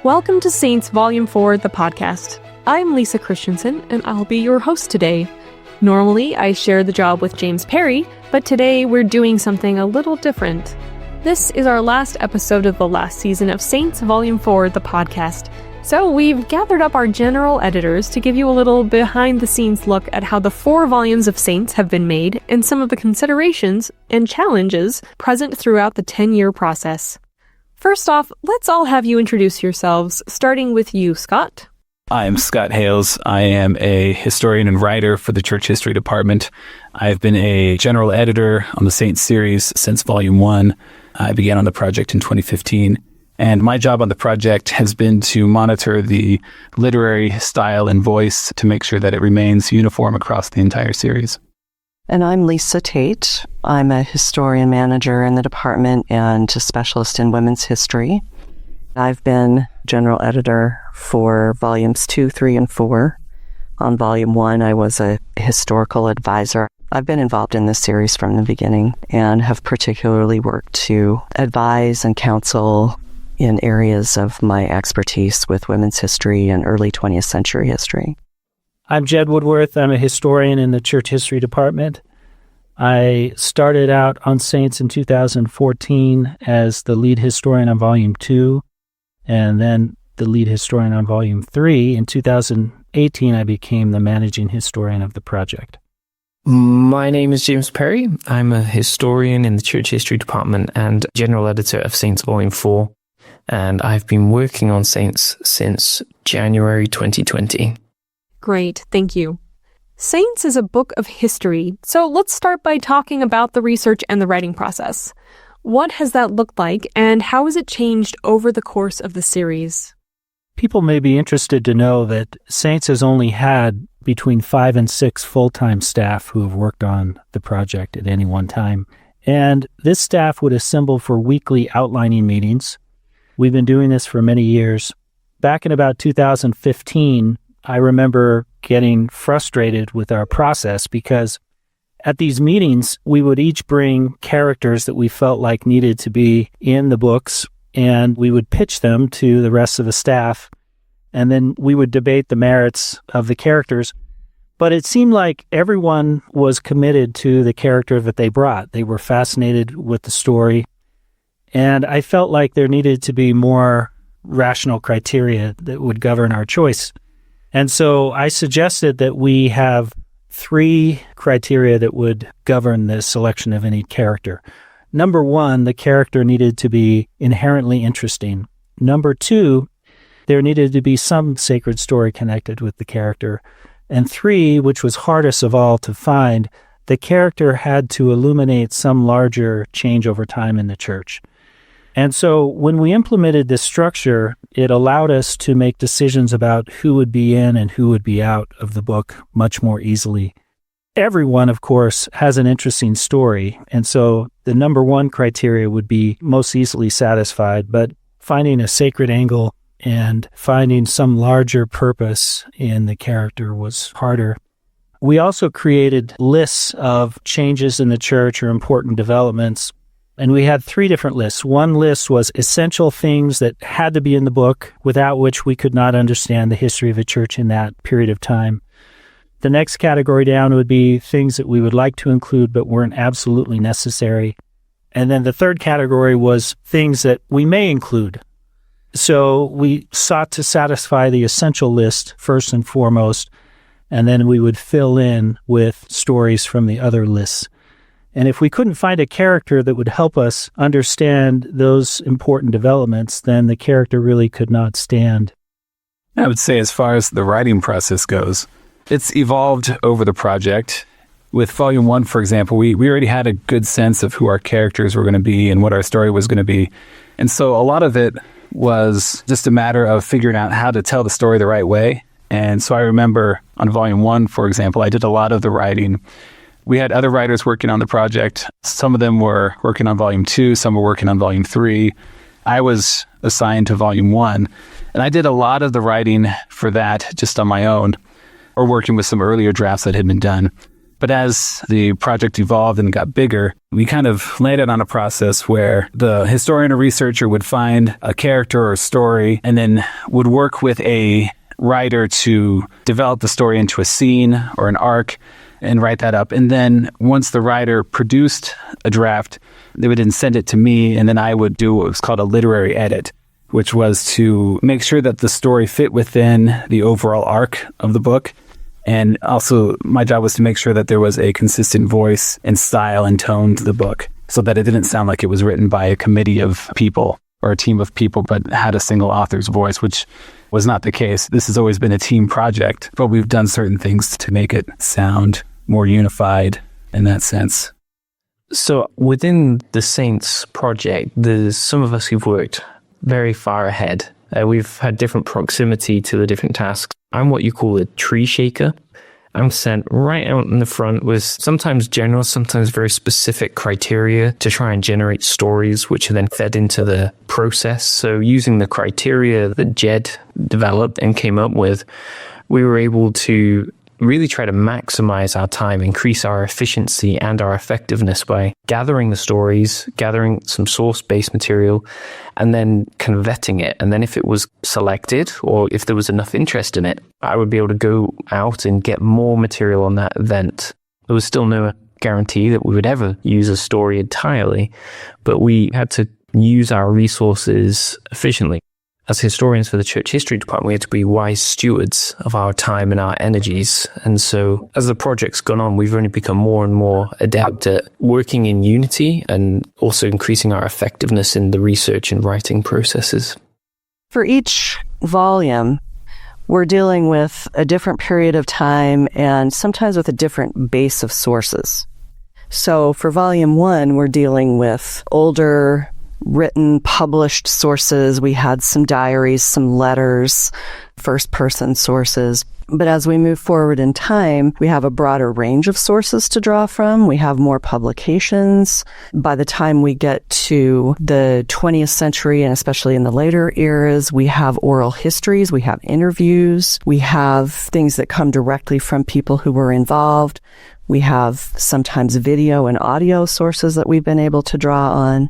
Welcome to Saints Volume 4, the podcast. I'm Lisa Christensen, and I'll be your host today. Normally, I share the job with James Perry, but today we're doing something a little different. This is our last episode of the last season of Saints Volume 4, the podcast. So we've gathered up our general editors to give you a little behind-the-scenes look at how the 4 volumes of Saints have been made and some of the considerations and challenges present throughout the 10-year process. First off, let's all have you introduce yourselves, starting with you, Scott. I'm Scott Hales. I am a historian and writer for the Church History Department. I've been a general editor on the Saints series since Volume 1. I began on the project in 2015. And my job on the project has been to monitor the literary style and voice to make sure that it remains uniform across the entire series. And I'm Lisa Tate. I'm a historian manager in the department and a specialist in women's history. I've been general editor for volumes 2, 3, and 4. On volume 1, I was a historical advisor. I've been involved in this series from the beginning and have particularly worked to advise and counsel in areas of my expertise with women's history and early 20th century history. I'm Jed Woodworth. I'm a historian in the Church History Department. I started out on Saints in 2014 as the lead historian on Volume 2, and then the lead historian on Volume 3. In 2018, I became the managing historian of the project. My name is James Perry. I'm a historian in the Church History Department and general editor of Saints Volume 4, and I've been working on Saints since January 2020. Great, thank you. Saints is a book of history, so let's start by talking about the research and the writing process. What has that looked like, and how has it changed over the course of the series? People may be interested to know that Saints has only had between 5 and 6 full-time staff who have worked on the project at any one time. And this staff would assemble for weekly outlining meetings. We've been doing this for many years. Back in about 2015, I remember getting frustrated with our process because at these meetings, we would each bring characters that we felt like needed to be in the books, and we would pitch them to the rest of the staff, and then we would debate the merits of the characters. But it seemed like everyone was committed to the character that they brought. They were fascinated with the story, and I felt like there needed to be more rational criteria that would govern our choice. And so I suggested that we have 3 criteria that would govern the selection of any character. Number 1, the character needed to be inherently interesting. Number 2, there needed to be some sacred story connected with the character. And 3, which was hardest of all to find, the character had to illuminate some larger change over time in the church. And so when we implemented this structure, it allowed us to make decisions about who would be in and who would be out of the book much more easily. Everyone, of course, has an interesting story, and so the number 1 criteria would be most easily satisfied, but finding a sacred angle and finding some larger purpose in the character was harder. We also created lists of changes in the church or important developments. And we had 3 different lists. One list was essential things that had to be in the book, without which we could not understand the history of the church in that period of time. The next category down would be things that we would like to include but weren't absolutely necessary. And then the third category was things that we may include. So we sought to satisfy the essential list first and foremost, and then we would fill in with stories from the other lists. And if we couldn't find a character that would help us understand those important developments, then the character really could not stand. I would say as far as the writing process goes, it's evolved over the project. With Volume 1, for example, we already had a good sense of who our characters were going to be and what our story was going to be. And so a lot of it was just a matter of figuring out how to tell the story the right way. And so I remember on Volume 1, for example, I did a lot of the writing. We had other writers working on the project. Some of them were working on Volume 2, some were working on Volume 3. I was assigned to Volume 1, and I did a lot of the writing for that just on my own, or working with some earlier drafts that had been done. But as the project evolved and got bigger, we kind of landed on a process where the historian or researcher would find a character or story and then would work with a writer to develop the story into a scene or an arc and write that up. And then once the writer produced a draft, they would then send it to me, and then I would do what was called a literary edit, which was to make sure that the story fit within the overall arc of the book. And also my job was to make sure that there was a consistent voice and style and tone to the book so that it didn't sound like it was written by a committee of people or a team of people, but had a single author's voice, which was not the case. This has always been a team project, but we've done certain things to make it sound more unified in that sense. So within the Saints project, there's some of us who've worked very far ahead. We've had different proximity to the different tasks. I'm what you call a tree shaker. I'm sent right out in the front with sometimes general, sometimes very specific criteria to try and generate stories, which are then fed into the process. So using the criteria that Jed developed and came up with, we were able to really try to maximize our time, increase our efficiency and our effectiveness by gathering the stories, gathering some source-based material, and then kind of vetting it. And then if it was selected or if there was enough interest in it, I would be able to go out and get more material on that event. There was still no guarantee that we would ever use a story entirely, but we had to use our resources efficiently. As historians for the Church History Department, we had to be wise stewards of our time and our energies. And so as the project's gone on, we've only become more and more adept at working in unity and also increasing our effectiveness in the research and writing processes. For each volume, we're dealing with a different period of time and sometimes with a different base of sources. So for volume 1, we're dealing with older written, published sources. We had some diaries, some letters, first-person sources. But as we move forward in time, we have a broader range of sources to draw from. We have more publications. By the time we get to the 20th century, and especially in the later eras, we have oral histories, we have interviews, we have things that come directly from people who were involved. We have sometimes video and audio sources that we've been able to draw on.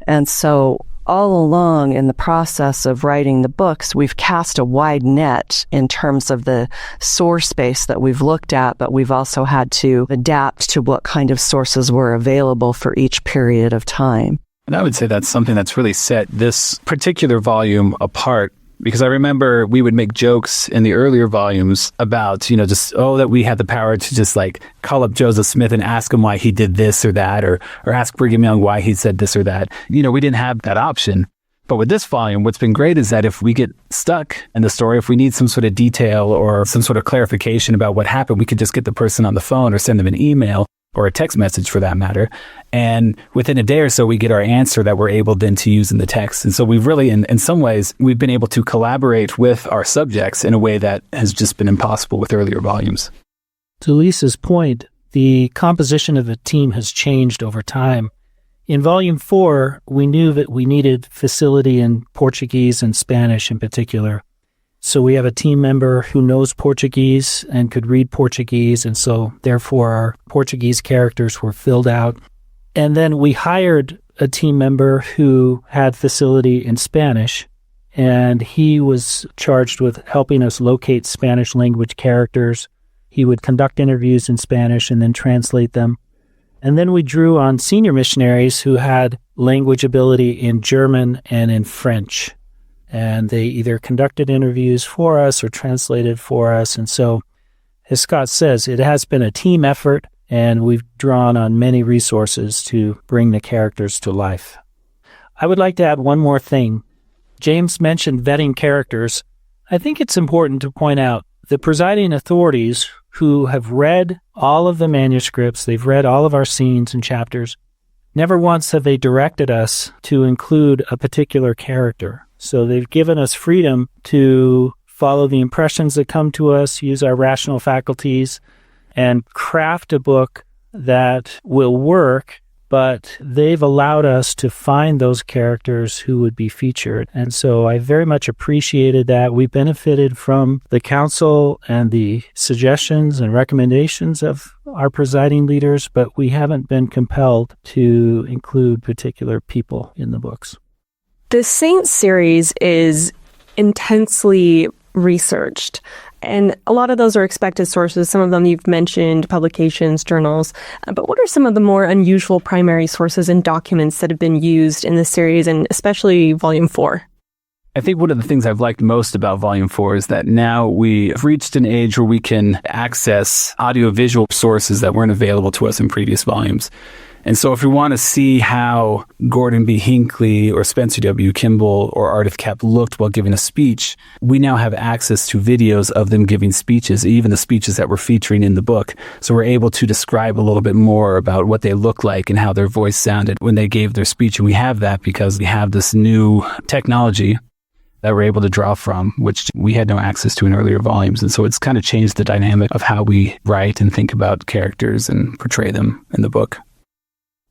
And so all along in the process of writing the books, we've cast a wide net in terms of the source base that we've looked at, but we've also had to adapt to what kind of sources were available for each period of time. And I would say that's something that's really set this particular volume apart, because I remember we would make jokes in the earlier volumes about, that we had the power to just like call up Joseph Smith and ask him why he did this or that, or ask Brigham Young why he said this or that. We didn't have that option. But with this volume, what's been great is that if we get stuck in the story, if we need some sort of detail or some sort of clarification about what happened, we could just get the person on the phone or send them an email or a text message for that matter. And within a day or so, we get our answer that we're able then to use in the text. And so we've really, in some ways, we've been able to collaborate with our subjects in a way that has just been impossible with earlier volumes. To Lisa's point, the composition of the team has changed over time. In Volume 4, we knew that we needed facility in Portuguese and Spanish in particular. So we have a team member who knows Portuguese and could read Portuguese, and so therefore our Portuguese characters were filled out. And then we hired a team member who had facility in Spanish, and he was charged with helping us locate Spanish language characters. He would conduct interviews in Spanish and then translate them. And then we drew on senior missionaries who had language ability in German and in French. And they either conducted interviews for us or translated for us. And so, as Scott says, it has been a team effort, and we've drawn on many resources to bring the characters to life. I would like to add one more thing. James mentioned vetting characters. I think it's important to point out the presiding authorities who have read all of the manuscripts, they've read all of our scenes and chapters, never once have they directed us to include a particular character. So they've given us freedom to follow the impressions that come to us, use our rational faculties, and craft a book that will work but they've allowed us to find those characters who would be featured. And so I very much appreciated that. We benefited from the counsel and the suggestions and recommendations of our presiding leaders, but we haven't been compelled to include particular people in the books. The Saints series is intensely researched, and a lot of those are expected sources. Some of them you've mentioned, publications, journals. But what are some of the more unusual primary sources and documents that have been used in this series, and especially Volume 4? I think one of the things I've liked most about Volume 4 is that now we've reached an age where we can access audiovisual sources that weren't available to us in previous volumes. And so if we want to see how Gordon B. Hinckley or Spencer W. Kimball or Ardith Kepp looked while giving a speech, we now have access to videos of them giving speeches, even the speeches that we're featuring in the book. So we're able to describe a little bit more about what they look like and how their voice sounded when they gave their speech. And we have that because we have this new technology that we're able to draw from, which we had no access to in earlier volumes. And so it's kind of changed the dynamic of how we write and think about characters and portray them in the book.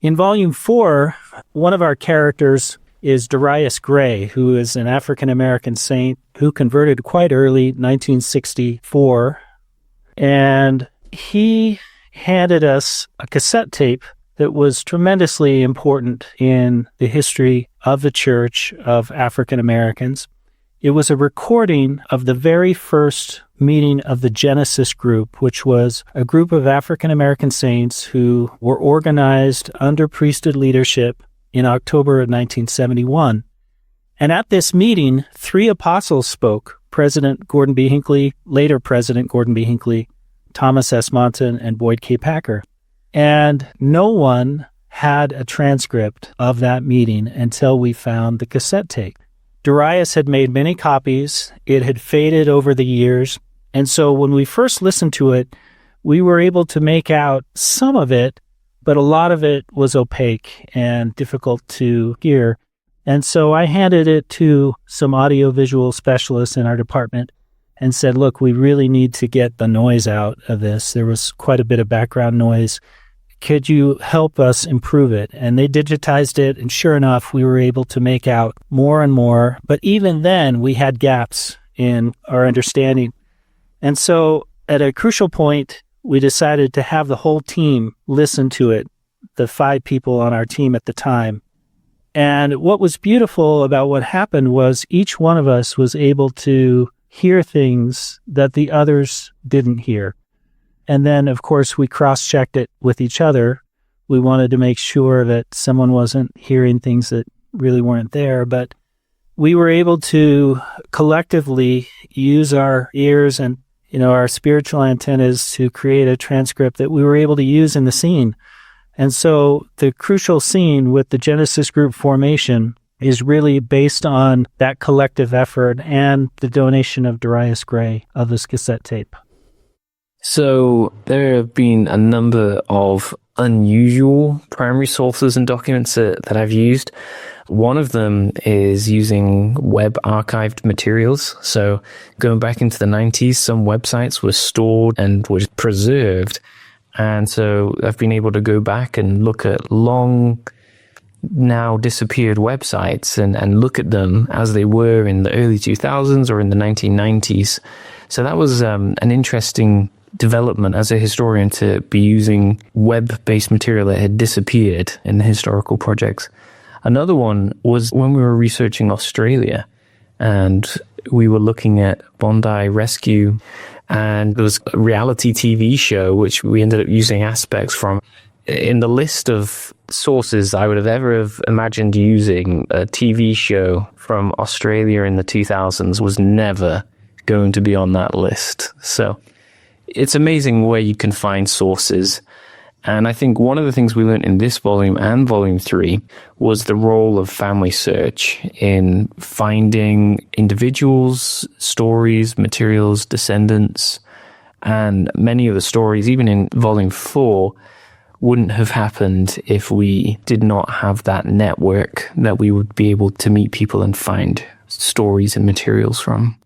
In Volume 4, one of our characters is Darius Gray, who is an African-American saint who converted quite early, 1964. And he handed us a cassette tape that was tremendously important in the history of the Church of African Americans. It was a recording of the very first meeting of the Genesis Group, which was a group of African American saints who were organized under priesthood leadership in October of 1971. And at this meeting, 3 apostles spoke: President Gordon B. Hinckley, later President Gordon B. Hinckley, Thomas S. Monson, and Boyd K. Packer. And no one had a transcript of that meeting until we found the cassette tape. Darius had made many copies. It had faded over the years. And so when we first listened to it, we were able to make out some of it, but a lot of it was opaque and difficult to hear. And so I handed it to some audiovisual specialists in our department and said, look, we really need to get the noise out of this. There was quite a bit of background noise. Could you help us improve it? And they digitized it, and sure enough, we were able to make out more and more. But even then, we had gaps in our understanding. And so at a crucial point, we decided to have the whole team listen to it, the 5 people on our team at the time. And what was beautiful about what happened was each one of us was able to hear things that the others didn't hear. And then, of course, we cross-checked it with each other. We wanted to make sure that someone wasn't hearing things that really weren't there. But we were able to collectively use our ears and, our spiritual antennas to create a transcript that we were able to use in the scene. And so the crucial scene with the Genesis Group formation is really based on that collective effort and the donation of Darius Gray of this cassette tape. So there have been a number of unusual primary sources and documents that I've used. One of them is using web archived materials. So going back into the 90s, some websites were stored and were preserved. And so I've been able to go back and look at long now disappeared websites and look at them as they were in the early 2000s or in the 1990s. So that was an interesting development as a historian to be using web-based material that had disappeared in the historical projects. Another one was when we were researching Australia and we were looking at Bondi Rescue, and there was a reality TV show which we ended up using aspects from. In the list of sources I would have ever have imagined using, a TV show from Australia in the 2000s was never going to be on that list. So it's amazing where you can find sources. And I think one of the things we learned in this volume and volume 3 was the role of family search in finding individuals, stories, materials, descendants. And many of the stories, even in volume 4, wouldn't have happened if we did not have that network that we would be able to meet people and find stories and materials from.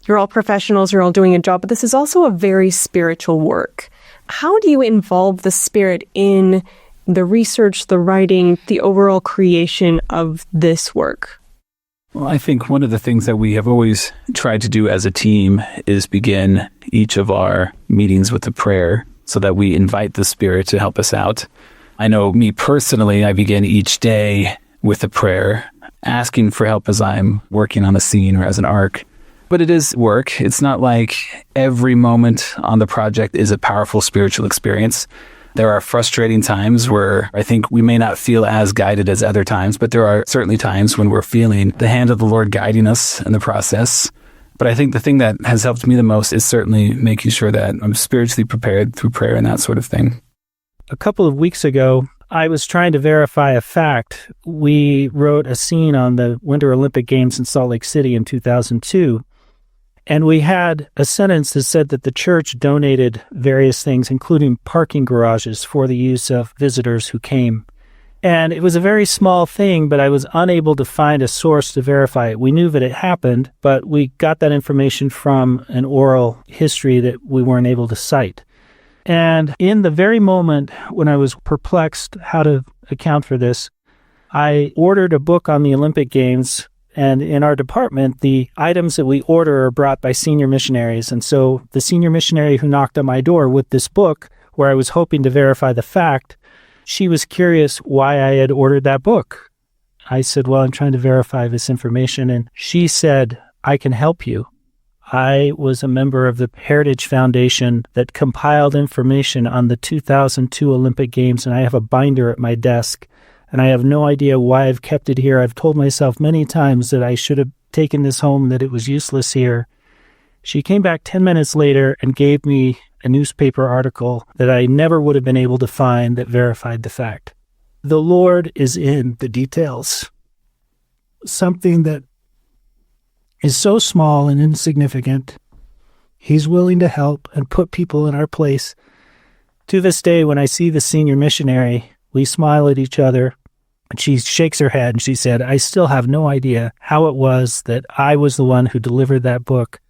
You're all professionals, you're all doing a job, but this is also a very spiritual work. How do you involve the spirit in the research, the writing, the overall creation of this work? Well, I think one of the things that we have always tried to do as a team is begin each of our meetings with a prayer so that we invite the Spirit to help us out. I know me personally, I begin each day with a prayer, asking for help as I'm working on a scene or as an arc. But it is work. It's not like every moment on the project is a powerful spiritual experience. There are frustrating times where I think we may not feel as guided as other times, but there are certainly times when we're feeling the hand of the Lord guiding us in the process. But I think the thing that has helped me the most is certainly making sure that I'm spiritually prepared through prayer and that sort of thing. A couple of weeks ago, I was trying to verify a fact. We wrote a scene on the Winter Olympic Games in Salt Lake City in 2002. And we had a sentence that said that the church donated various things, including parking garages, for the use of visitors who came. And it was a very small thing, but I was unable to find a source to verify it. We knew that it happened, but we got that information from an oral history that we weren't able to cite. And in the very moment when I was perplexed how to account for this, I ordered a book on the Olympic Games. And in our department, the items that we order are brought by senior missionaries. And so the senior missionary who knocked on my door with this book, where I was hoping to verify the fact, she was curious why I had ordered that book. I said, well, I'm trying to verify this information. And she said, I can help you. I was a member of the Heritage Foundation that compiled information on the 2002 Olympic Games, and I have a binder at my desk. And I have no idea why I've kept it here. I've told myself many times that I should have taken this home, that it was useless here. She came back 10 minutes later and gave me a newspaper article that I never would have been able to find that verified the fact. The Lord is in the details. Something that is so small and insignificant, He's willing to help and put people in our place. To this day, when I see the senior missionary, we smile at each other. And she shakes her head and she said, I still have no idea how it was that I was the one who delivered that book.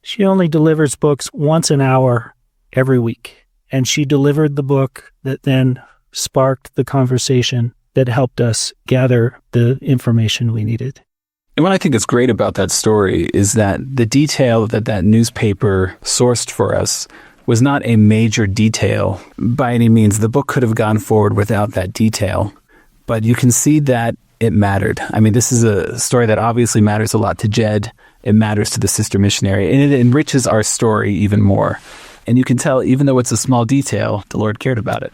She only delivers books once an hour every week. And she delivered the book that then sparked the conversation that helped us gather the information we needed. And what I think is great about that story is that the detail that newspaper sourced for us was not a major detail by any means. The book could have gone forward without that detail. But you can see that it mattered. I mean, this is a story that obviously matters a lot to Jed. It matters to the sister missionary, and it enriches our story even more. And you can tell, even though it's a small detail, the Lord cared about it.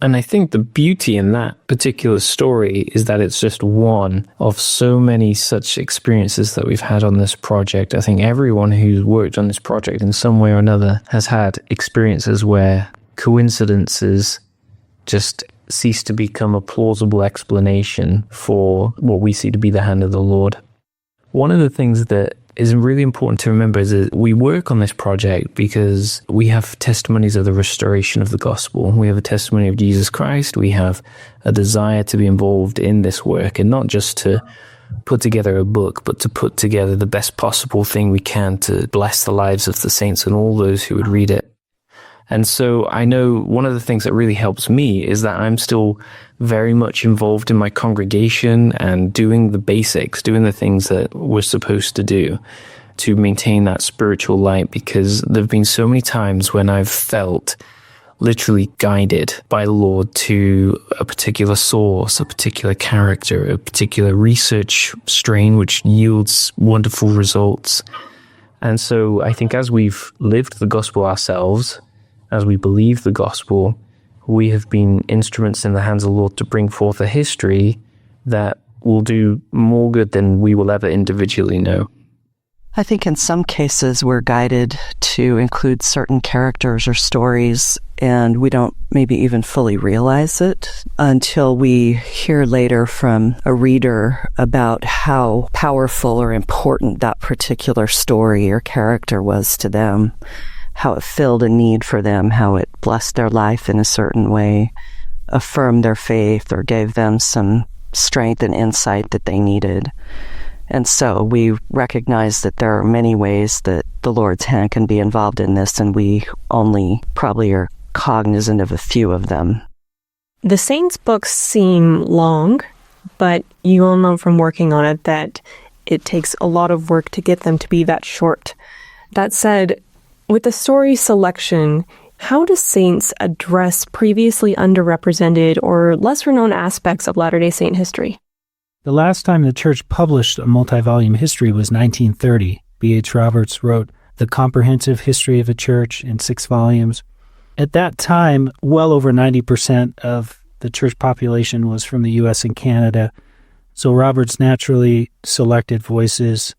And I think the beauty in that particular story is that it's just one of so many such experiences that we've had on this project. I think everyone who's worked on this project in some way or another has had experiences where coincidences just cease to become a plausible explanation for what we see to be the hand of the Lord. One of the things that is really important to remember is that we work on this project because we have testimonies of the restoration of the gospel. We have a testimony of Jesus Christ. We have a desire to be involved in this work, and not just to put together a book, but to put together the best possible thing we can to bless the lives of the saints and all those who would read it. And so I know one of the things that really helps me is that I'm still very much involved in my congregation and doing the basics, doing the things that we're supposed to do to maintain that spiritual light, because there have been so many times when I've felt literally guided by the Lord to a particular source, a particular character, a particular research strain which yields wonderful results. And so I think as we've lived the gospel ourselves, as we believe the gospel, we have been instruments in the hands of the Lord to bring forth a history that will do more good than we will ever individually know. I think in some cases we're guided to include certain characters or stories, and we don't maybe even fully realize it until we hear later from a reader about how powerful or important that particular story or character was to them, how it filled a need for them, how it blessed their life in a certain way, affirmed their faith, or gave them some strength and insight that they needed. And so we recognize that there are many ways that the Lord's hand can be involved in this, and we only probably are cognizant of a few of them. The Saints books seem long, but you all know from working on it that it takes a lot of work to get them to be that short. That said, with the story selection, how do Saints address previously underrepresented or lesser-known aspects of Latter-day Saint history? The last time the church published a multi-volume history was 1930. B.H. Roberts wrote The Comprehensive History of the Church in 6 volumes. At that time, well over 90% of the church population was from the U.S. and Canada. So Roberts naturally selected voices,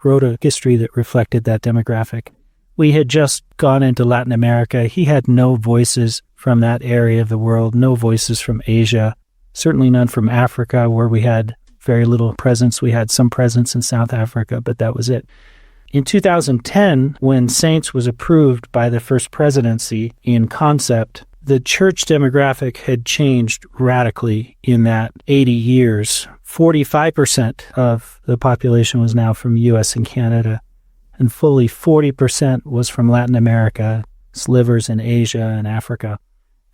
wrote a history that reflected that demographic. We had just gone into Latin America. He had no voices from that area of the world, no voices from Asia, certainly none from Africa, where we had very little presence. We had some presence in South Africa, but that was it. In 2010, when Saints was approved by the First Presidency in concept, the church demographic had changed radically in that 80 years. 45% of the population was now from U.S. and Canada, and fully 40% was from Latin America, slivers in Asia and Africa.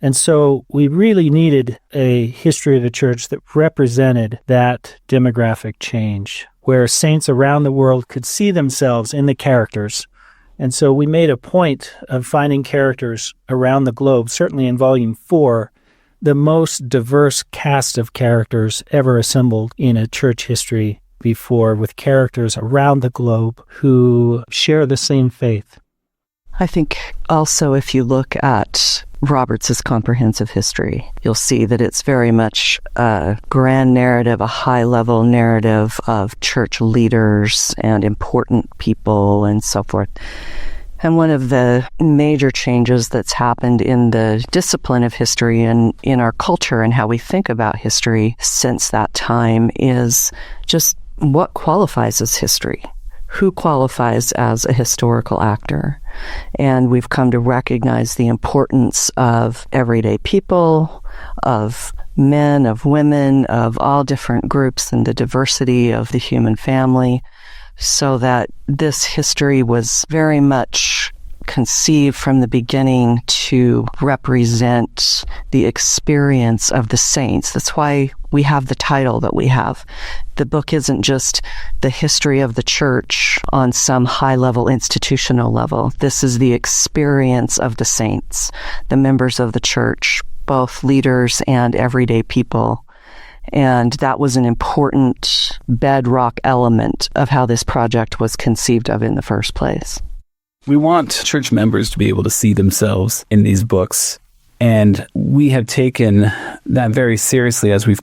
And so we really needed a history of the church that represented that demographic change, where saints around the world could see themselves in the characters. And so we made a point of finding characters around the globe, certainly in Volume 4, the most diverse cast of characters ever assembled in a church history before, with characters around the globe who share the same faith. I think also if you look at Roberts's comprehensive history, you'll see that it's very much a grand narrative, a high-level narrative of church leaders and important people and so forth. And one of the major changes that's happened in the discipline of history and in our culture and how we think about history since that time is just what qualifies as history. Who qualifies as a historical actor? And we've come to recognize the importance of everyday people, of men, of women, of all different groups, and the diversity of the human family, so that this history was very much conceived from the beginning to represent the experience of the saints. That's why we have the title that we have. The book isn't just the history of the church on some high-level institutional level. This is the experience of the saints, the members of the church, both leaders and everyday people. And that was an important bedrock element of how this project was conceived of in the first place. We want church members to be able to see themselves in these books. And we have taken that very seriously as we've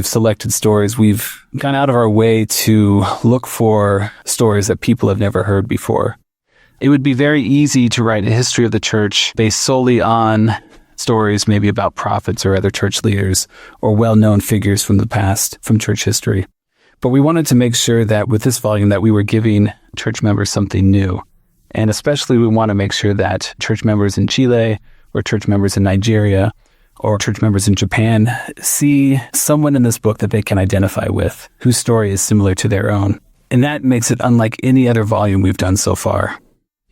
selected stories. We've gone out of our way to look for stories that people have never heard before. It would be very easy to write a history of the church based solely on stories maybe about prophets or other church leaders or well-known figures from the past, from church history. But we wanted to make sure that with this volume that we were giving church members something new. And especially we want to make sure that church members in Chile or church members in Nigeria or church members in Japan see someone in this book that they can identify with, whose story is similar to their own. And that makes it unlike any other volume we've done so far.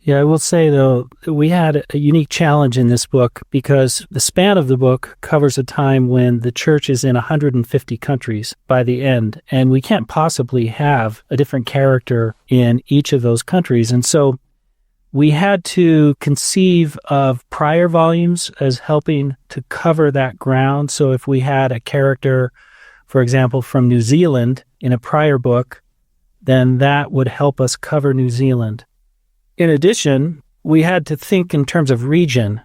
Yeah, I will say, though, we had a unique challenge in this book because the span of the book covers a time when the church is in 150 countries by the end, and we can't possibly have a different character in each of those countries. And so we had to conceive of prior volumes as helping to cover that ground. So if we had a character, for example, from New Zealand in a prior book, then that would help us cover New Zealand. In addition, we had to think in terms of region.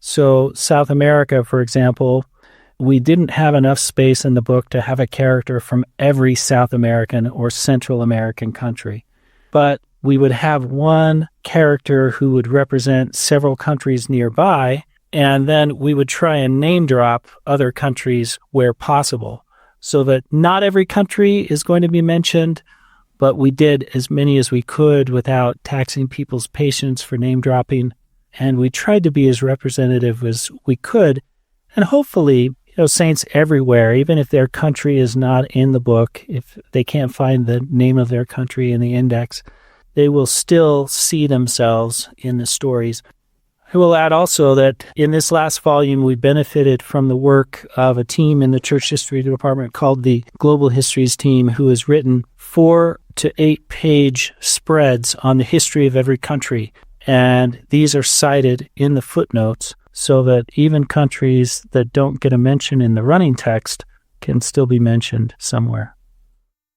So South America, for example, we didn't have enough space in the book to have a character from every South American or Central American country. But we would have one character who would represent several countries nearby, and then we would try and name drop other countries where possible, so that not every country is going to be mentioned, but we did as many as we could without taxing people's patience for name dropping, and we tried to be as representative as we could, and hopefully, saints everywhere, even if their country is not in the book, if they can't find the name of their country in the index, they will still see themselves in the stories. I will add also that in this last volume, we benefited from the work of a team in the Church History Department called the Global Histories Team, who has written 4 to 8 page spreads on the history of every country. And these are cited in the footnotes so that even countries that don't get a mention in the running text can still be mentioned somewhere.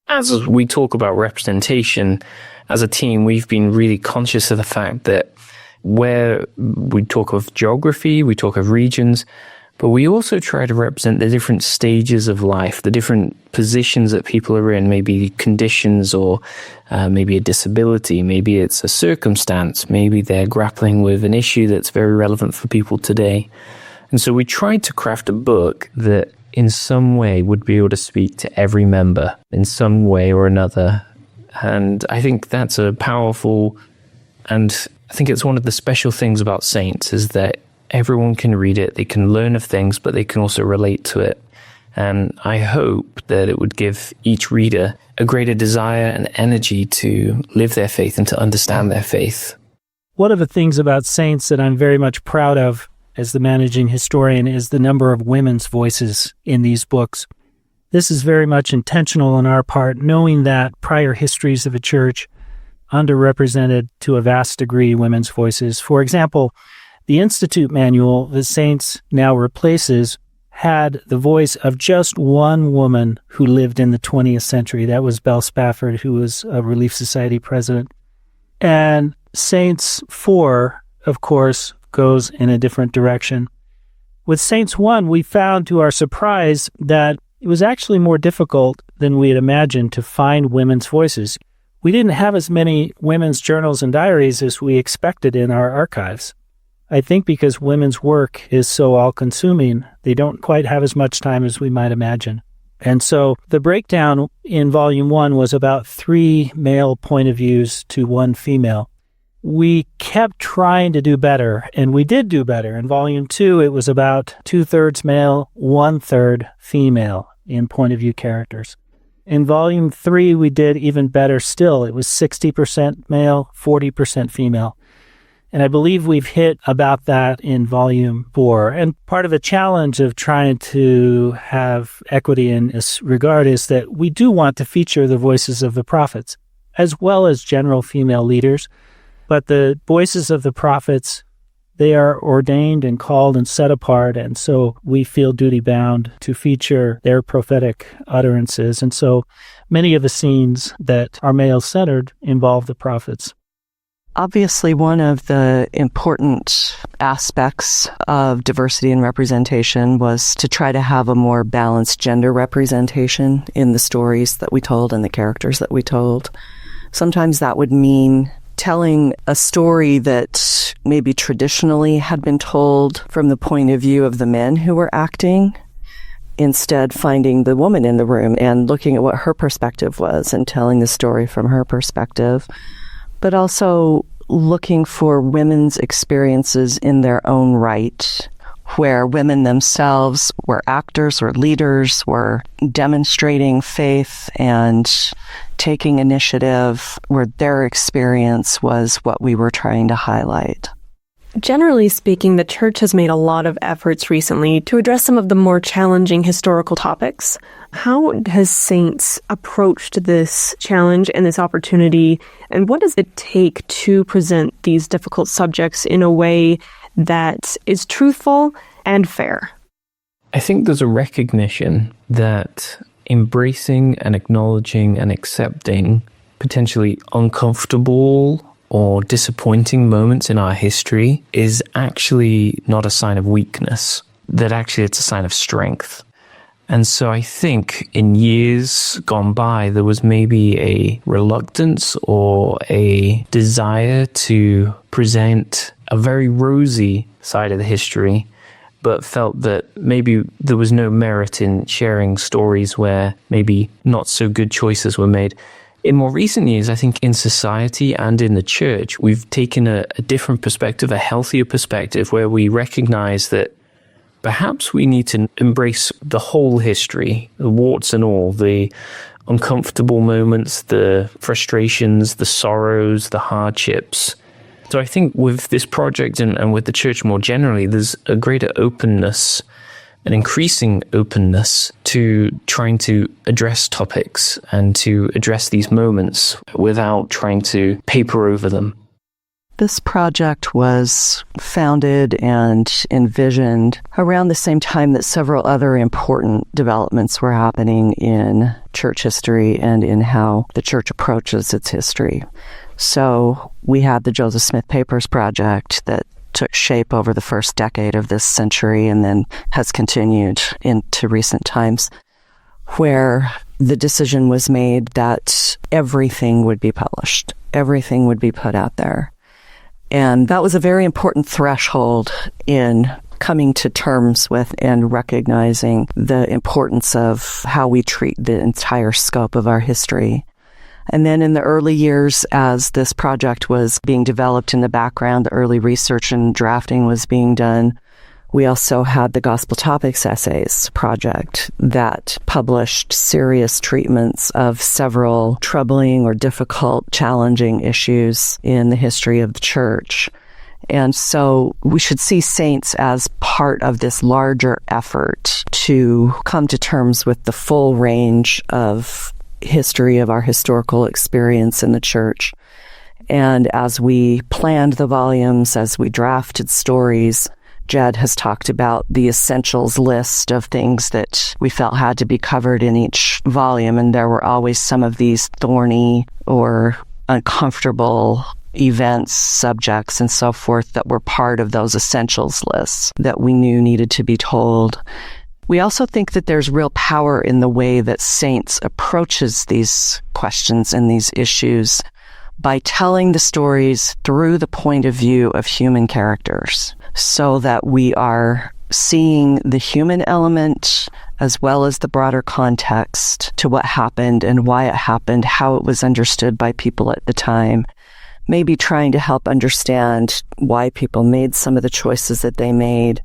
As we talk about representation, as a team, we've been really conscious of the fact that where we talk of geography, we talk of regions, but we also try to represent the different stages of life, the different positions that people are in, maybe conditions or maybe a disability, maybe it's a circumstance, maybe they're grappling with an issue that's very relevant for people today. And so we tried to craft a book that in some way would be able to speak to every member in some way or another. And I think that's a powerful, and I think it's one of the special things about Saints is that everyone can read it, they can learn of things, but they can also relate to it. And I hope that it would give each reader a greater desire and energy to live their faith and to understand their faith. One of the things about Saints that I'm very much proud of as the managing historian is the number of women's voices in these books. This is very much intentional on our part, knowing that prior histories of a church underrepresented to a vast degree women's voices. For example, the Institute manual the Saints now replaces had the voice of just one woman who lived in the 20th century. That was Belle Spafford, who was a Relief Society president. And Saints 4, of course, goes in a different direction. With Saints 1, we found to our surprise that it was actually more difficult than we had imagined to find women's voices. We didn't have as many women's journals and diaries as we expected in our archives. I think because women's work is so all-consuming, they don't quite have as much time as we might imagine. And so the breakdown in Volume 1 was about 3 male point of views to 1 female. We kept trying to do better, and we did do better. In Volume 2, it was about 2/3 male, 1/3 female in point of view characters. In Volume 3, we did even better still. It was 60% male, 40% female. And I believe we've hit about that in Volume 4. And part of the challenge of trying to have equity in this regard is that we do want to feature the voices of the prophets, as well as general female leaders. But the voices of the prophets, they are ordained and called and set apart, and so we feel duty-bound to feature their prophetic utterances. And so many of the scenes that are male-centered involve the prophets. Obviously, one of the important aspects of diversity and representation was to try to have a more balanced gender representation in the stories that we told and the characters that we told. Sometimes that would mean telling a story that maybe traditionally had been told from the point of view of the men who were acting, instead finding the woman in the room and looking at what her perspective was and telling the story from her perspective, but also looking for women's experiences in their own right, where women themselves were actors or leaders, were demonstrating faith and taking initiative, where their experience was what we were trying to highlight. Generally speaking, the church has made a lot of efforts recently to address some of the more challenging historical topics. How has Saints approached this challenge and this opportunity, and what does it take to present these difficult subjects in a way that is truthful and fair? I think there's a recognition that embracing and acknowledging and accepting potentially uncomfortable or disappointing moments in our history is actually not a sign of weakness, that actually it's a sign of strength. And so I think in years gone by, there was maybe a reluctance or a desire to present a very rosy side of the history, but felt that maybe there was no merit in sharing stories where maybe not so good choices were made. In more recent years, I think in society and in the church, we've taken a different perspective, a healthier perspective, where we recognize that perhaps we need to embrace the whole history, the warts and all, the uncomfortable moments, the frustrations, the sorrows, the hardships, So I think with this project and with the church more generally, there's a greater openness, an increasing openness to trying to address topics and to address these moments without trying to paper over them. This project was founded and envisioned around the same time that several other important developments were happening in church history and in how the church approaches its history. So we had the Joseph Smith Papers Project that took shape over the first decade of this century and then has continued into recent times, where the decision was made that everything would be published, everything would be put out there. And that was a very important threshold in coming to terms with and recognizing the importance of how we treat the entire scope of our history. And then in the early years, as this project was being developed in the background, the early research and drafting was being done, we also had the Gospel Topics Essays project that published serious treatments of several troubling or difficult, challenging issues in the history of the church. And so we should see saints as part of this larger effort to come to terms with the full range of history of our historical experience in the church. And as we planned the volumes, as we drafted stories, Jed has talked about the essentials list of things that we felt had to be covered in each volume. And there were always some of these thorny or uncomfortable events, subjects, and so forth that were part of those essentials lists that we knew needed to be told. We also think that there's real power in the way that Saints approaches these questions and these issues by telling the stories through the point of view of human characters, so that we are seeing the human element as well as the broader context to what happened and why it happened, how it was understood by people at the time, maybe trying to help understand why people made some of the choices that they made,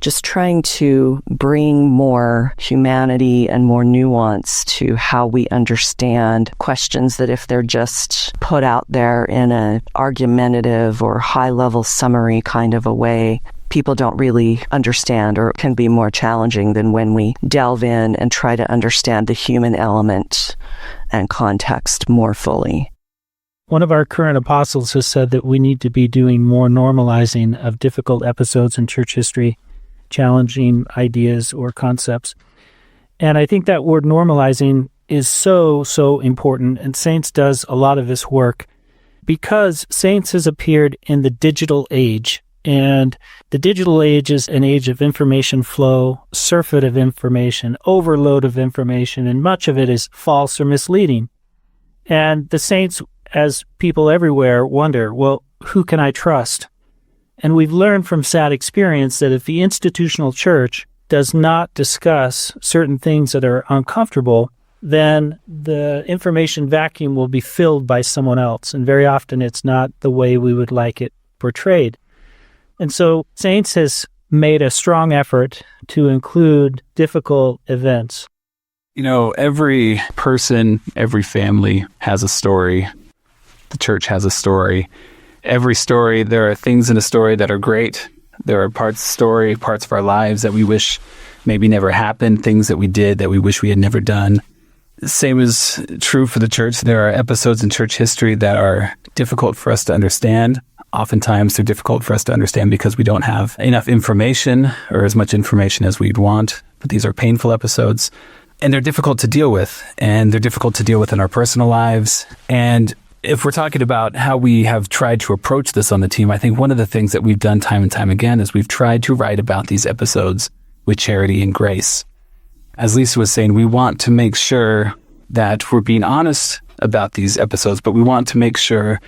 just trying to bring more humanity and more nuance to how we understand questions that if they're just put out there in an argumentative or high-level summary kind of a way, people don't really understand, or can be more challenging than when we delve in and try to understand the human element and context more fully. One of our current apostles has said that we need to be doing more normalizing of difficult episodes in church history, challenging ideas or concepts. And I think that word normalizing is so important, and Saints does a lot of this work because Saints has appeared in the digital age. And the digital age is an age of information flow, surfeit of information, overload of information, and much of it is false or misleading. And the Saints, as people everywhere, wonder, well, who can I trust? And we've learned from sad experience that if the institutional church does not discuss certain things that are uncomfortable, then the information vacuum will be filled by someone else. And very often it's not the way we would like it portrayed. And so Saints has made a strong effort to include difficult events. You know, every person, every family has a story. The church has a story. Every story, there are things in a story that are great. There are parts of the story, parts of our lives that we wish maybe never happened, things that we did that we wish we had never done. Same is true for the church. There are episodes in church history that are difficult for us to understand. Oftentimes they're difficult for us to understand because we don't have enough information or as much information as we'd want. But these are painful episodes, and they're difficult to deal with, and they're difficult to deal with in our personal lives. And if we're talking about how we have tried to approach this on the team, I think one of the things that we've done time and time again is we've tried to write about these episodes with charity and grace. As Lisa was saying, we want to make sure that we're being honest about these episodes, but we want to make sure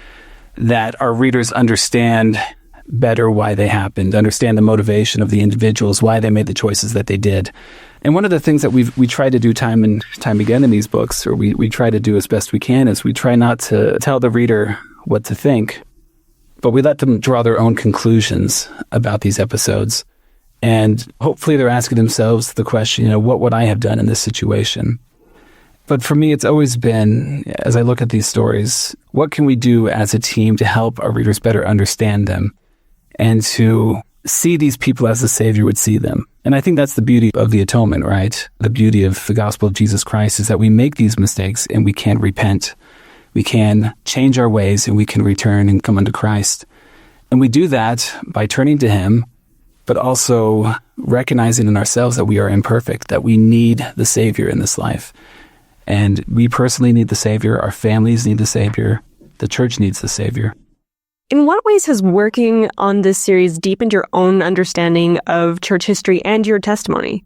that our readers understand better why they happened, understand the motivation of the individuals, why they made the choices that they did. And one of the things that we try to do time and time again in these books, or we try to do as best we can, is we try not to tell the reader what to think, but we let them draw their own conclusions about these episodes. And hopefully they're asking themselves the question, what would I have done in this situation? But for me, it's always been, as I look at these stories, what can we do as a team to help our readers better understand them and to see these people as the Savior would see them? And I think that's the beauty of the atonement, right? The beauty of the gospel of Jesus Christ is that we make these mistakes and we can repent. We can change our ways and we can return and come unto Christ. And we do that by turning to Him, but also recognizing in ourselves that we are imperfect, that we need the Savior in this life. And we personally need the Savior, our families need the Savior, the church needs the Savior. In what ways has working on this series deepened your own understanding of church history and your testimony?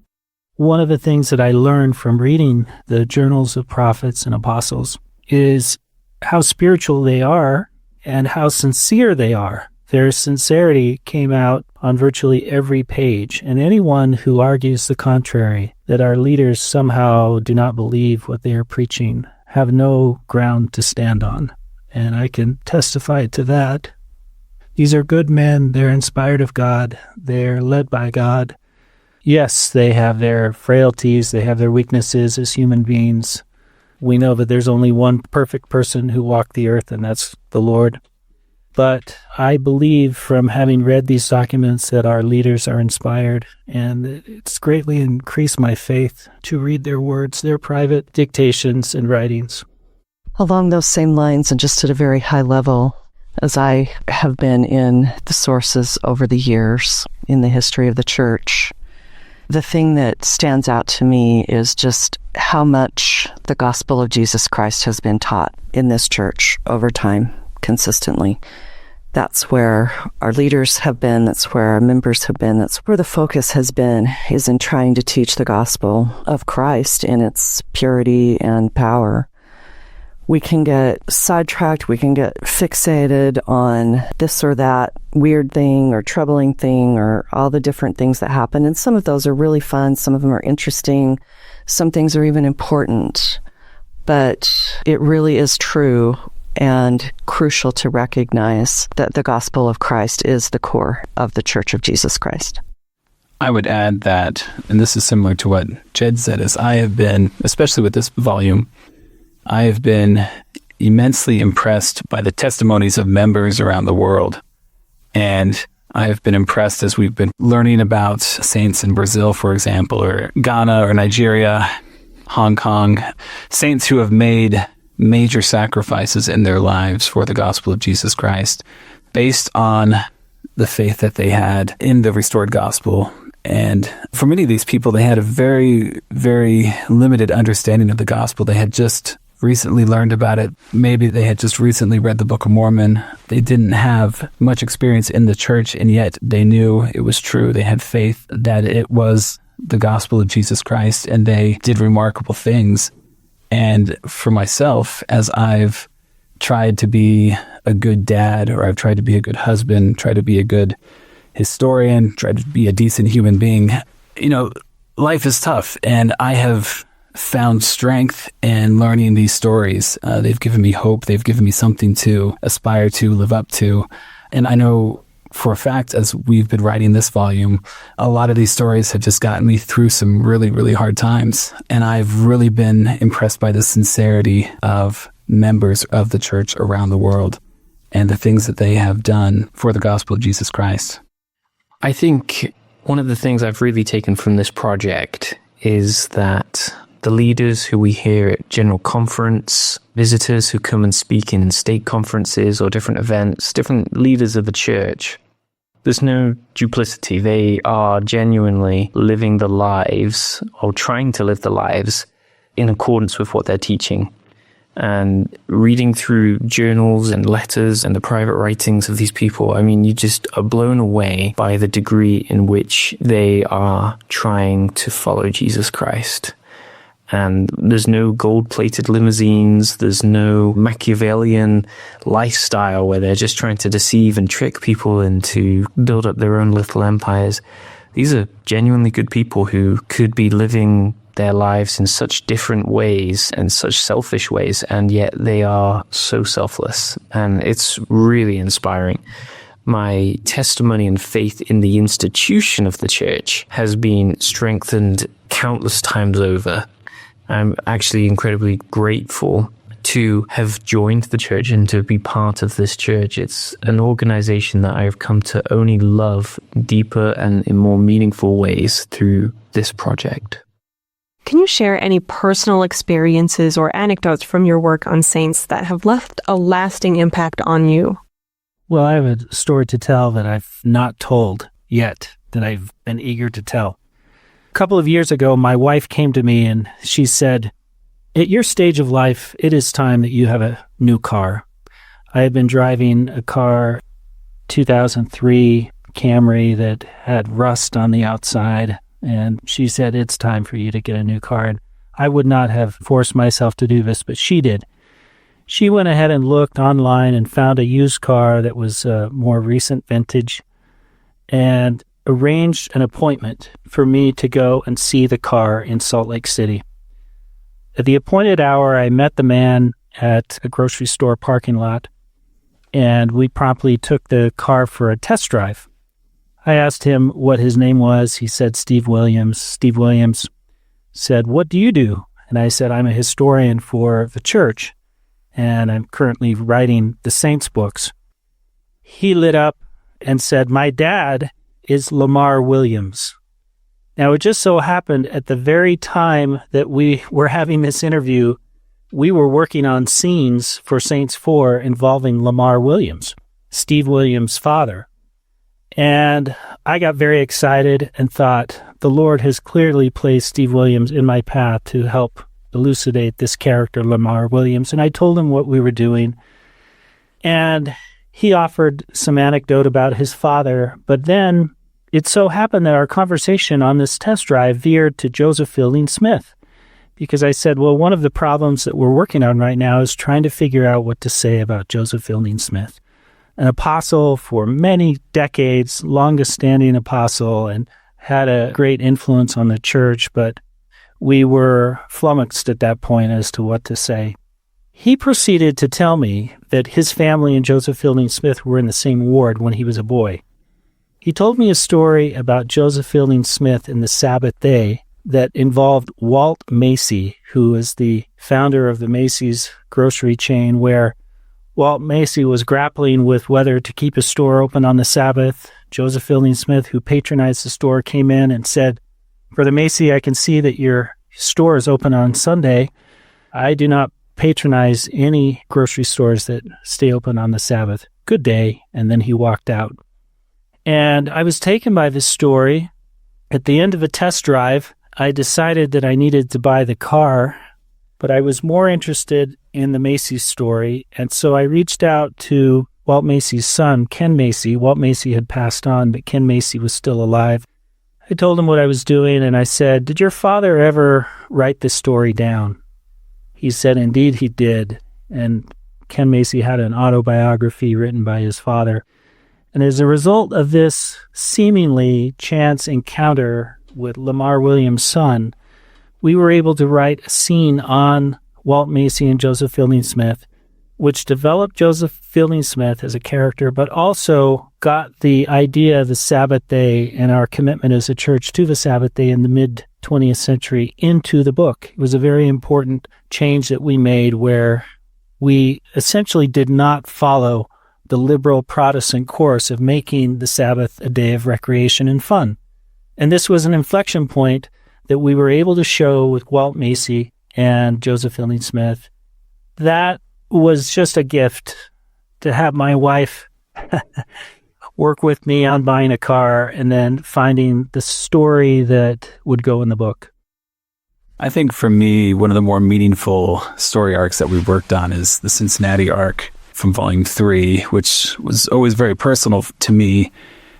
One of the things that I learned from reading the journals of prophets and apostles is how spiritual they are and how sincere they are. Their sincerity came out on virtually every page, and anyone who argues the contrary, that our leaders somehow do not believe what they are preaching, have no ground to stand on. And I can testify to that. These are good men. They're inspired of God. They're led by God. Yes, they have their frailties. They have their weaknesses as human beings. We know that there's only one perfect person who walked the earth, and that's the Lord. But I believe from having read these documents that our leaders are inspired, and it's greatly increased my faith to read their words, their private dictations and writings. Along those same lines, and just at a very high level, as I have been in the sources over the years in the history of the church, the thing that stands out to me is just how much the gospel of Jesus Christ has been taught in this church over time, consistently. That's where our leaders have been, that's where our members have been, that's where the focus has been, is in trying to teach the gospel of Christ in its purity and power. We can get sidetracked, we can get fixated on this or that weird thing or troubling thing or all the different things that happen. And some of those are really fun, some of them are interesting, some things are even important. But it really is true and crucial to recognize that the gospel of Christ is the core of the Church of Jesus Christ. I would add that, and this is similar to what Jed said, is I have been, especially with this volume, I have been immensely impressed by the testimonies of members around the world. And I have been impressed as we've been learning about saints in Brazil, for example, or Ghana or Nigeria, Hong Kong, saints who have made major sacrifices in their lives for the gospel of Jesus Christ based on the faith that they had in the restored gospel. And for many of these people, they had a very, very limited understanding of the gospel. They had just recently learned about it. Maybe they had just recently read the Book of Mormon. They didn't have much experience in the church, and yet they knew it was true. They had faith that it was the gospel of Jesus Christ, and they did remarkable things. And for myself, as I've tried to be a good dad, or I've tried to be a good husband, tried to be a good historian, tried to be a decent human being, life is tough. And I have found strength in learning these stories. They've given me hope. They've given me something to aspire to, live up to. And I know for a fact, as we've been writing this volume, a lot of these stories have just gotten me through some really, really hard times. And I've really been impressed by the sincerity of members of the church around the world and the things that they have done for the gospel of Jesus Christ. I think one of the things I've really taken from this project is that the leaders who we hear at General Conference, visitors who come and speak in state conferences or different events, different leaders of the church, there's no duplicity. They are genuinely living the lives, or trying to live the lives, in accordance with what they're teaching. And reading through journals and letters and the private writings of these people, you just are blown away by the degree in which they are trying to follow Jesus Christ. And there's no gold-plated limousines, there's no Machiavellian lifestyle where they're just trying to deceive and trick people into build up their own little empires. These are genuinely good people who could be living their lives in such different ways and such selfish ways, and yet they are so selfless. And it's really inspiring. My testimony and faith in the institution of the church has been strengthened countless times over I'm actually incredibly grateful to have joined the church and to be part of this church. It's an organization that I've come to only love deeper and in more meaningful ways through this project. Can you share any personal experiences or anecdotes from your work on saints that have left a lasting impact on you? Well, I have a story to tell that I've not told yet, that I've been eager to tell. A couple of years ago, my wife came to me and she said, "At your stage of life, it is time that you have a new car." I had been driving a car, 2003 Camry, that had rust on the outside, and she said, "It's time for you to get a new car." And I would not have forced myself to do this, but she did. She went ahead and looked online and found a used car that was a more recent vintage and arranged an appointment for me to go and see the car in Salt Lake City. At the appointed hour, I met the man at a grocery store parking lot, and we promptly took the car for a test drive. I asked him what his name was. He said Steve Williams. Steve Williams said, "What do you do?" And I said, "I'm a historian for the church, and I'm currently writing the Saints books." He lit up and said, "My dad is Lamar Williams." Now, it just so happened at the very time that we were having this interview, we were working on scenes for Saints 4 involving Lamar Williams, Steve Williams' father. And I got very excited and thought, the Lord has clearly placed Steve Williams in my path to help elucidate this character, Lamar Williams. And I told him what we were doing. And he offered some anecdote about his father, but then it so happened that our conversation on this test drive veered to Joseph Fielding Smith, because I said, well, one of the problems that we're working on right now is trying to figure out what to say about Joseph Fielding Smith, an apostle for many decades, longest-standing apostle, and had a great influence on the church, but we were flummoxed at that point as to what to say. He proceeded to tell me that his family and Joseph Fielding Smith were in the same ward when he was a boy. He told me a story about Joseph Fielding Smith in the Sabbath day that involved Walt Macy, who is the founder of the Macy's grocery chain, where Walt Macy was grappling with whether to keep his store open on the Sabbath. Joseph Fielding Smith, who patronized the store, came in and said, "Brother Macy, I can see that your store is open on Sunday. I do not patronize any grocery stores that stay open on the Sabbath. Good day." And then he walked out. And I was taken by this story. At the end of a test drive, I decided that I needed to buy the car, but I was more interested in the Macy story. And so I reached out to Walt Macy's son, Ken Macy. Walt Macy had passed on, but Ken Macy was still alive. I told him what I was doing, and I said, "Did your father ever write this story down?" He said, "Indeed he did." And Ken Macy had an autobiography written by his father. And as a result of this seemingly chance encounter with Lamar Williams' son, we were able to write a scene on Walt Macy and Joseph Fielding Smith, which developed Joseph Fielding Smith as a character, but also got the idea of the Sabbath day and our commitment as a church to the Sabbath day in the mid-20th century into the book. It was a very important change that we made, where we essentially did not follow the liberal Protestant course of making the Sabbath a day of recreation and fun. And this was an inflection point that we were able to show with Walt Macy and Joseph Fielding Smith. That was just a gift to have my wife work with me on buying a car and then finding the story that would go in the book. I think for me, one of the more meaningful story arcs that we've worked on is the Cincinnati arc from Volume 3, which was always very personal to me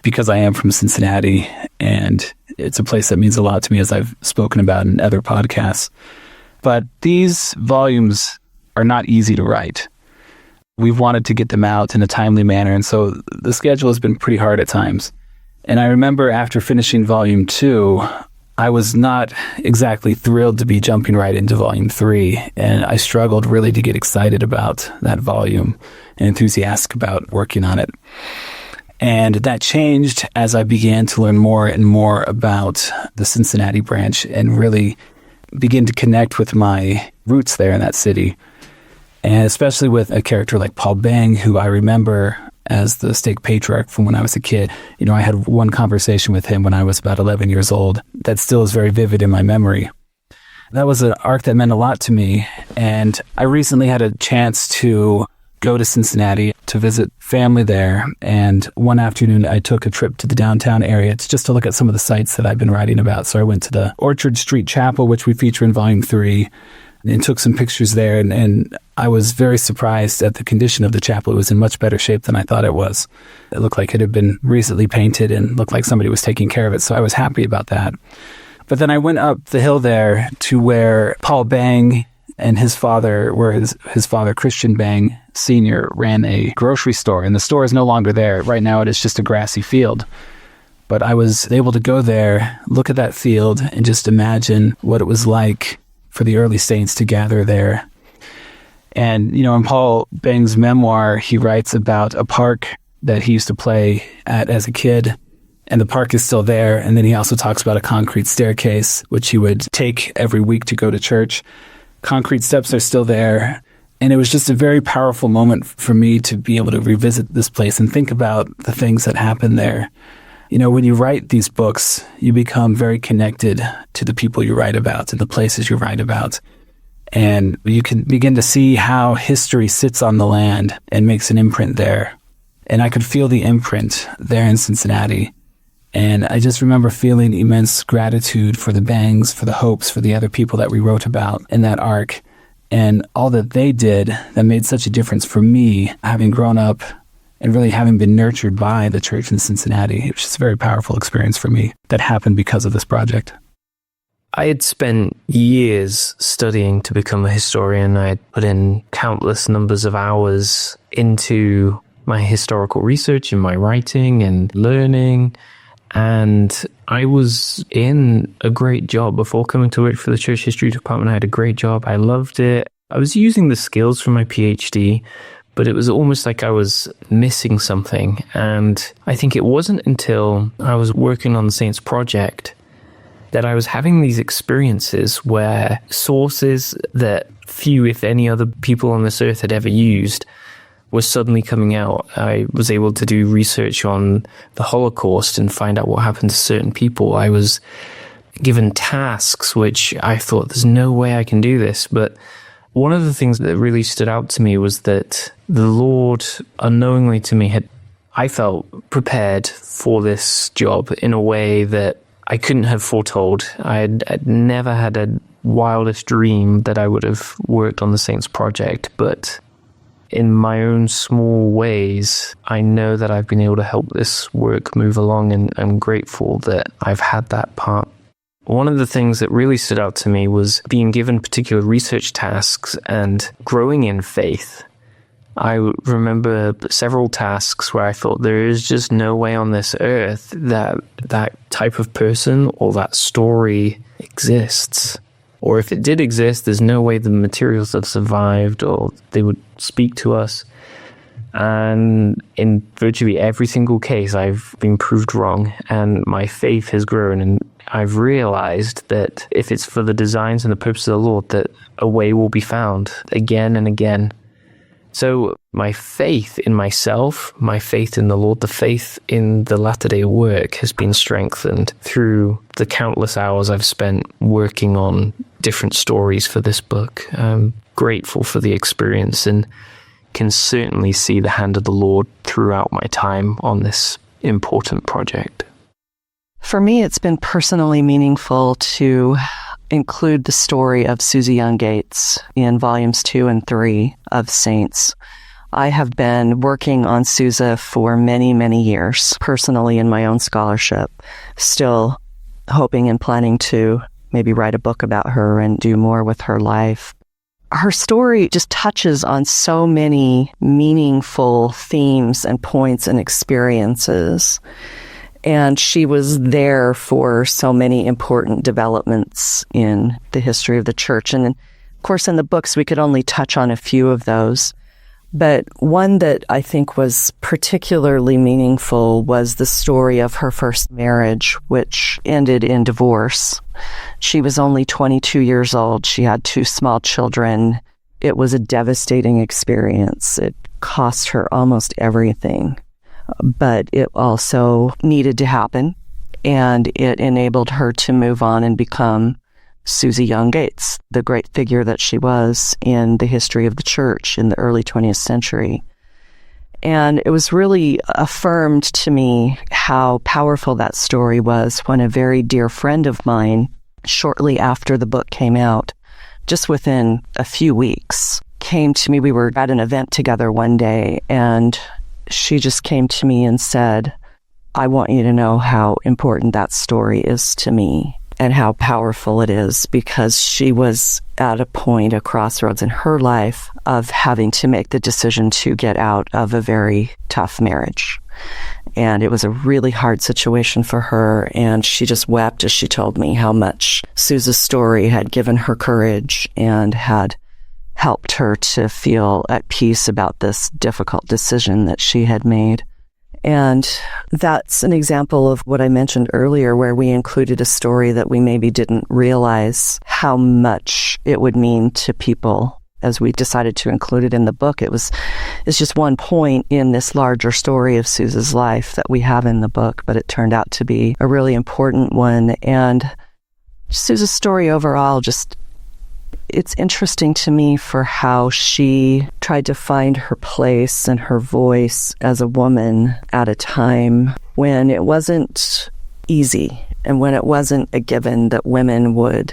because I am from Cincinnati, and it's a place that means a lot to me, as I've spoken about in other podcasts. But these volumes are not easy to write. We've wanted to get them out in a timely manner, and so the schedule has been pretty hard at times. And I remember after finishing Volume 2, I was not exactly thrilled to be jumping right into Volume 3, and I struggled really to get excited about that volume and enthusiastic about working on it. And that changed as I began to learn more and more about the Cincinnati branch and really begin to connect with my roots there in that city. And especially with a character like Paul Bang, who I remember as the stake patriarch from when I was a kid. You know, I had one conversation with him when I was about 11 years old that still is very vivid in my memory. That was an arc that meant a lot to me. And I recently had a chance to go to Cincinnati to visit family there. And one afternoon, I took a trip to the downtown area just to look at some of the sites that I've been writing about. So I went to the Orchard Street Chapel, which we feature in Volume 3, and took some pictures there. And I was very surprised at the condition of the chapel. It was in much better shape than I thought it was. It looked like it had been recently painted and looked like somebody was taking care of it. So I was happy about that. But then I went up the hill there to where Paul Bang and his father, where his father, Christian Bang Sr., ran a grocery store. And the store is no longer there. Right now it is just a grassy field. But I was able to go there, look at that field, and just imagine what it was like for the early saints to gather there. And, you know, in Paul Bang's memoir, he writes about a park that he used to play at as a kid. And the park is still there. And then he also talks about a concrete staircase, which he would take every week to go to church. Concrete steps are still there. And it was just a very powerful moment for me to be able to revisit this place and think about the things that happened there. You know, when you write these books, you become very connected to the people you write about and the places you write about. And you can begin to see how history sits on the land and makes an imprint there. And I could feel the imprint there in Cincinnati. And I just remember feeling immense gratitude for the Bangs, for the Hopes, for the other people that we wrote about in that arc, and all that they did that made such a difference for me, having grown up and really having been nurtured by the church in Cincinnati. It was just a very powerful experience for me that happened because of this project. I had spent years studying to become a historian. I had put in countless numbers of hours into my historical research and my writing and learning. And I was in a great job before coming to work for the Church History Department. I had a great job. I loved it. I was using the skills from my PhD, but it was almost like I was missing something. And I think it wasn't until I was working on the Saints Project that I was having these experiences where sources that few, if any, other people on this earth had ever used was suddenly coming out. I was able to do research on the Holocaust and find out what happened to certain people. I was given tasks which I thought, there's no way I can do this. But one of the things that really stood out to me was that the Lord, unknowingly to me, I felt prepared for this job in a way that I couldn't have foretold. I'd never had a wildest dream that I would have worked on the Saints Project, but in my own small ways, I know that I've been able to help this work move along, and I'm grateful that I've had that part. One of the things that really stood out to me was being given particular research tasks and growing in faith. I remember several tasks where I thought there is just no way on this earth that that type of person or that story exists. Or if it did exist, there's no way the materials have survived or they would speak to us. And in virtually every single case, I've been proved wrong, and my faith has grown. And I've realized that if it's for the designs and the purpose of the Lord, that a way will be found again and again. So my faith in myself, my faith in the Lord, the faith in the latter-day work has been strengthened through the countless hours I've spent working on different stories for this book. I'm grateful for the experience and can certainly see the hand of the Lord throughout my time on this important project. For me, it's been personally meaningful to include the story of Susie Young Gates in volumes 2 and 3 of Saints. I have been working on Susa for many, many years, personally in my own scholarship, still hoping and planning to maybe write a book about her and do more with her life. Her story just touches on so many meaningful themes and points and experiences. And she was there for so many important developments in the history of the church. And of course, in the books, we could only touch on a few of those. But one that I think was particularly meaningful was the story of her first marriage, which ended in divorce. She was only 22 years old. She had 2 small children. It was a devastating experience. It cost her almost everything, but it also needed to happen, and it enabled her to move on and become Susie Young Gates, the great figure that she was in the history of the church in the early 20th century. And it was really affirmed to me how powerful that story was when a very dear friend of mine, shortly after the book came out, just within a few weeks, came to me. We were at an event together one day, and she just came to me and said, "I want you to know how important that story is to me and how powerful it is," because she was at a point, a crossroads in her life of having to make the decision to get out of a very tough marriage. And it was a really hard situation for her, and she just wept as she told me how much Susan's story had given her courage and had helped her to feel at peace about this difficult decision that she had made. And that's an example of what I mentioned earlier, where we included a story that we maybe didn't realize how much it would mean to people as we decided to include it in the book. It's just one point in this larger story of Susan's life that we have in the book, but it turned out to be a really important one. And Susan's story overall, it's interesting to me for how she tried to find her place and her voice as a woman at a time when it wasn't easy and when it wasn't a given that women would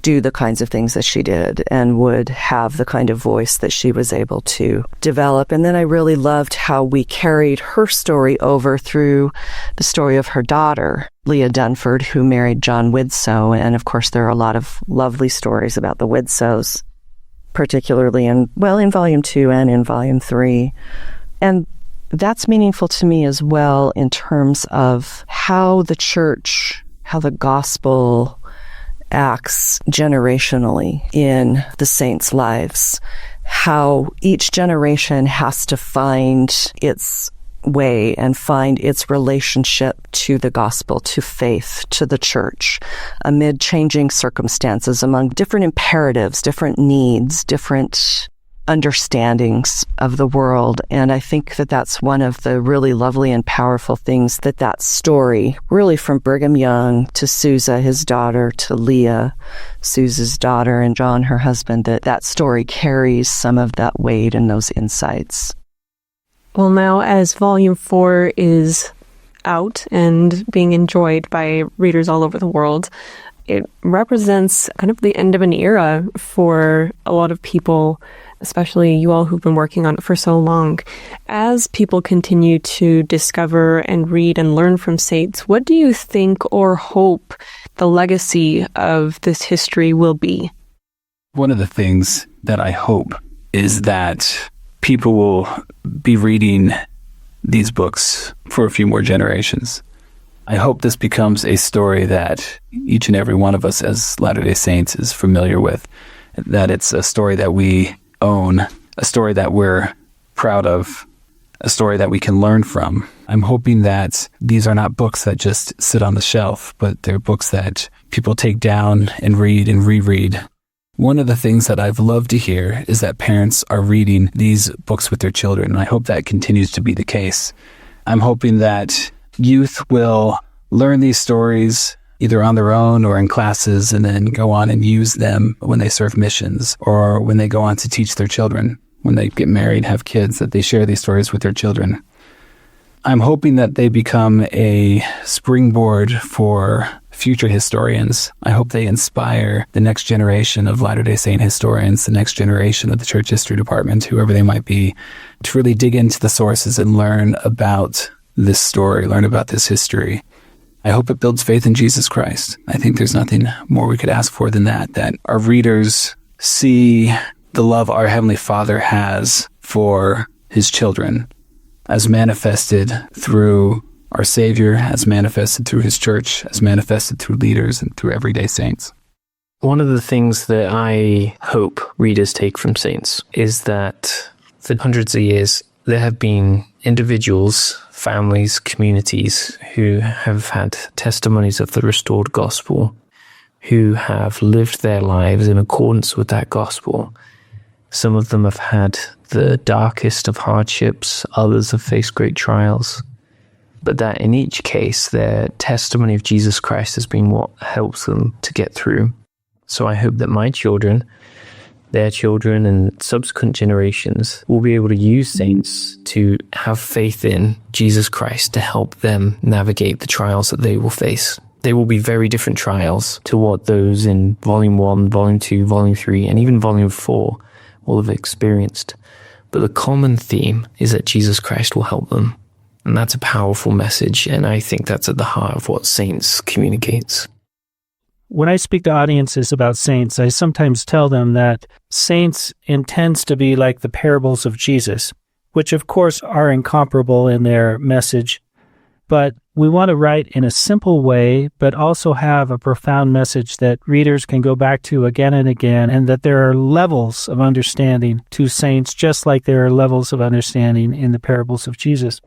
do the kinds of things that she did and would have the kind of voice that she was able to develop. And then I really loved how we carried her story over through the story of her daughter, Leah Dunford, who married John Widtsoe. And of course, there are a lot of lovely stories about the Widtsoes, particularly in Volume 2 and in Volume 3. And that's meaningful to me as well in terms of how the church, how the gospel acts generationally in the saints' lives, how each generation has to find its way and find its relationship to the gospel, to faith, to the church, amid changing circumstances, among different imperatives, different needs, different understandings of the world. And I think that that's one of the really lovely and powerful things that story, really from Brigham Young to Susa, his daughter, to Leah, Susa's daughter, and John, her husband, that story carries some of that weight and those insights. Well, now as Volume 4 is out and being enjoyed by readers all over the world, it represents kind of the end of an era for a lot of people, especially you all who've been working on it for so long. As people continue to discover and read and learn from saints, what do you think or hope the legacy of this history will be? One of the things that I hope is that people will be reading these books for a few more generations. I hope this becomes a story that each and every one of us as Latter-day Saints is familiar with, that it's a story that we own, a story that we're proud of, a story that we can learn from. I'm hoping that these are not books that just sit on the shelf, but they're books that people take down and read and reread. One of the things that I've loved to hear is that parents are reading these books with their children, and I hope that continues to be the case. I'm hoping that youth will learn these stories either on their own or in classes and then go on and use them when they serve missions or when they go on to teach their children. When they get married, have kids, that they share these stories with their children. I'm hoping that they become a springboard for future historians. I hope they inspire the next generation of Latter-day Saint historians, the next generation of the Church History Department, whoever they might be, to really dig into the sources and learn about this story, learn about this history. I hope it builds faith in Jesus Christ. I think there's nothing more we could ask for than that our readers see the love our Heavenly Father has for His children as manifested through our Savior, as manifested through His church, as manifested through leaders and through everyday saints. One of the things that I hope readers take from Saints is that for hundreds of years, there have been individuals, families, communities who have had testimonies of the restored gospel, who have lived their lives in accordance with that gospel. Some of them have had the darkest of hardships, others have faced great trials, but that in each case, their testimony of Jesus Christ has been what helps them to get through. So I hope that my children, their children, and subsequent generations will be able to use saints to have faith in Jesus Christ to help them navigate the trials that they will face. They will be very different trials to what those in Volume 1, Volume 2, Volume 3, and even Volume 4 will have experienced. But the common theme is that Jesus Christ will help them. And that's a powerful message, and I think that's at the heart of what Saints communicates. When I speak to audiences about saints, I sometimes tell them that saints intends to be like the parables of Jesus, which of course are incomparable in their message, but we want to write in a simple way, but also have a profound message that readers can go back to again and again, and that there are levels of understanding to saints, just like there are levels of understanding in the parables of Jesus.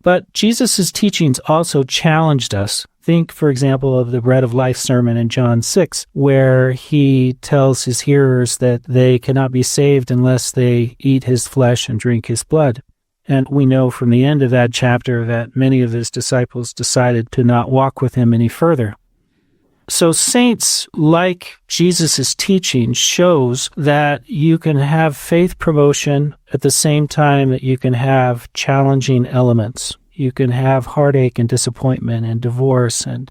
But Jesus' teachings also challenged us. Think, for example, of the Bread of Life sermon in John 6, where he tells his hearers that they cannot be saved unless they eat his flesh and drink his blood. And we know from the end of that chapter that many of his disciples decided to not walk with him any further. So saints, like Jesus' teaching, shows that you can have faith promotion at the same time that you can have challenging elements. You can have heartache and disappointment and divorce and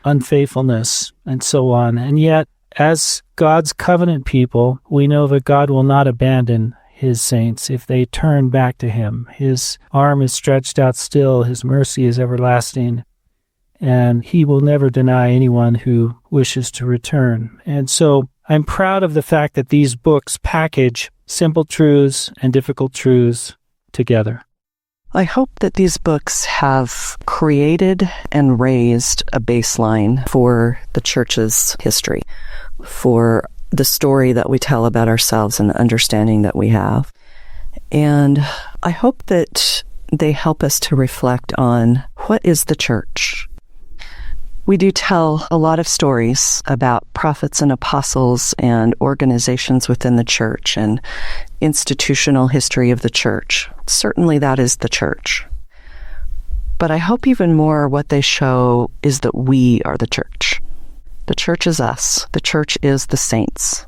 unfaithfulness and so on. And yet, as God's covenant people, we know that God will not abandon his saints if they turn back to him. His arm is stretched out still. His mercy is everlasting. And he will never deny anyone who wishes to return. And so I'm proud of the fact that these books package simple truths and difficult truths together. I hope that these books have created and raised a baseline for the church's history, for the story that we tell about ourselves and the understanding that we have. And I hope that they help us to reflect on what is the church. We do tell a lot of stories about prophets and apostles and organizations within the church and institutional history of the church. Certainly that is the church. But I hope even more what they show is that we are the church. The church is us. The church is the saints.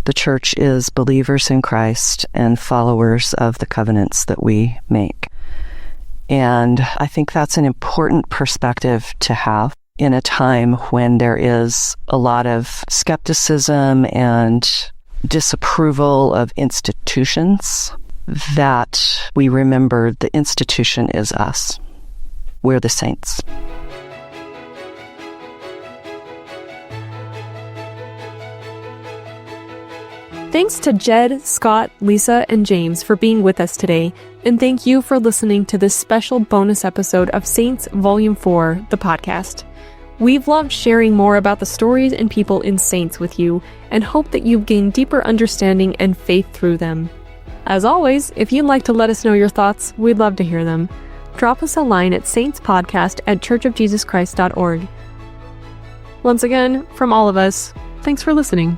The church is believers in Christ and followers of the covenants that we make. And I think that's an important perspective to have in a time when there is a lot of skepticism and disapproval of institutions, that we remember the institution is us. We're the saints. Thanks to Jed, Scott, Lisa, and James for being with us today, and thank you for listening to this special bonus episode of Saints Volume 4, the podcast. We've loved sharing more about the stories and people in Saints with you, and hope that you've gained deeper understanding and faith through them. As always, if you'd like to let us know your thoughts, we'd love to hear them. Drop us a line at saintspodcast@churchofjesuschrist.org. Once again, from all of us, thanks for listening.